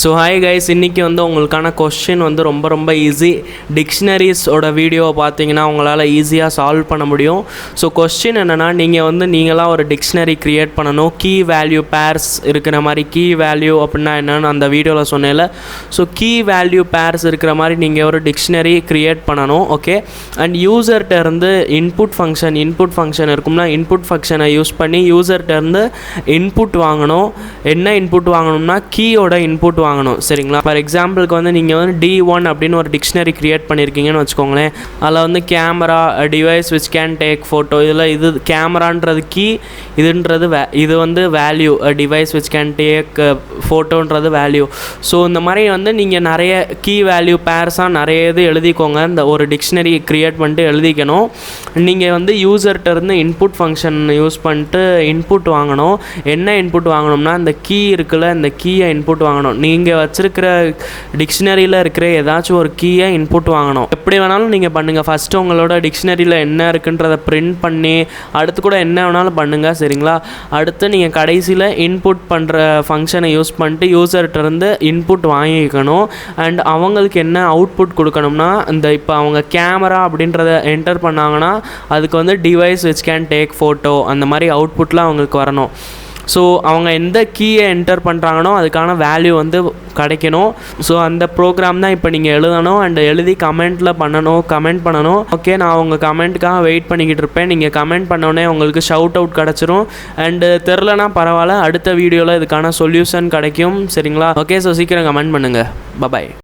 So hi guys, இன்றைக்கி உங்களுக்கான question ரொம்ப ஈஸி. டிக்ஷனரிஸோட வீடியோவை பார்த்தீங்கன்னா உங்களால் ஈஸியாக சால்வ் பண்ண முடியும். ஸோ கொஸ்டின் என்னென்னா, நீங்களாம் ஒரு டிக்ஷனரி க்ரியேட் பண்ணணும். கீ வேல்யூ பேர்ஸ் இருக்கிற மாதிரி. கீ வேல்யூ அப்படின்னா என்னென்னு அந்த வீடியோவில் சொன்னேன்ல. ஸோ கீ வேல்யூ பேர்ஸ் இருக்கிற மாதிரி நீங்கள் ஒரு டிக்ஷனரி க்ரியேட் பண்ணணும். ஓகே, அண்ட் யூசர்கிட்ட இருந்து இன்புட் ஃபங்க்ஷன் இருக்கும்னா இன்புட் ஃபங்க்ஷனை யூஸ் பண்ணி யூசர்கிட்ட இருந்து இன்புட் வாங்கணும். என்ன இன்புட் வாங்கணும்னா கீயோட இன்புட் வாங்கணும். சரிங்களா? ஃபார் எக்ஸாம்பிளுக்கு நீங்கள் D1 அப்படின்னு ஒரு டிக்ஷனரி க்ரியேட் பண்ணியிருக்கீங்கன்னு வச்சுக்கோங்களேன். அதில் camera, device which can take photo, இதில் இது கேமரான்றது கீ, இதுன்றது இது value, device which can take ஃபோட்டோன்றது வேல்யூ. ஸோ இந்த மாதிரி நீங்கள் நிறைய கீ வேல்யூ பேர்ஸாக நிறைய இது எழுதிக்கோங்க. இந்த ஒரு டிக்ஷனரி க்ரியேட் பண்ணிட்டு எழுதிக்கணும். நீங்கள் யூசர்கிட்ட இருந்து இன்புட் ஃபங்க்ஷன் யூஸ் பண்ணிட்டு இன்புட் வாங்கணும். என்ன இன்புட் வாங்கணும்னா இந்த கீ இருக்குல்ல, இந்த கீயை இன்புட் வாங்கணும். நீங்கள் வச்சுருக்கிற டிக்ஷனரியில் இருக்கிற ஏதாச்சும் ஒரு கீயை இன்புட் வாங்கணும். எப்படி வேணாலும் நீங்கள் பண்ணுங்கள். ஃபஸ்ட்டு உங்களோட டிக்ஷனரியில் என்ன இருக்குன்றதை பிரிண்ட் பண்ணி அடுத்து கூட என்ன வேணாலும் பண்ணுங்கள். சரிங்களா? அடுத்து நீங்கள் கடைசியில் இன்புட் பண்ணுற ஃபங்க்ஷனை யூஸ் பண்ணிட்டு யூசர்கிட்டருந்து இன்புட் வாங்கிக்கணும். அண்ட் அவங்களுக்கு என்ன அவுட்புட் கொடுக்கணும்னா, இந்த இப்போ அவங்க கேமரா அப்படின்றத என்டர் பண்ணாங்கன்னா அதுக்கு device which can take photo, அந்த மாதிரி அவுட்புட்லாம் அவங்களுக்கு வரணும். ஸோ அவங்க எந்த கீயை என்டர் பண்ணுறாங்கனோ அதுக்கான வேல்யூ கிடைக்கணும். ஸோ அந்த ப்ரோக்ராம் தான் இப்போ நீங்கள் எழுதணும். அண்ட் எழுதி கமெண்ட் பண்ணணும். ஓகே, நான் உங்கள் கமெண்ட்டுக்காக வெயிட் பண்ணிக்கிட்டு இருப்பேன். நீங்கள் கமெண்ட் பண்ணோடனே உங்களுக்கு ஷவுட் அவுட் கிடச்சிரும். அண்டு தெரிலனா பரவாயில்ல, அடுத்த வீடியோவில் இதுக்கான சொல்யூஷன் கிடைக்கும். சரிங்களா? ஓகே, ஸோ சீக்கிரம் கமெண்ட் பண்ணுங்கள். பாய்.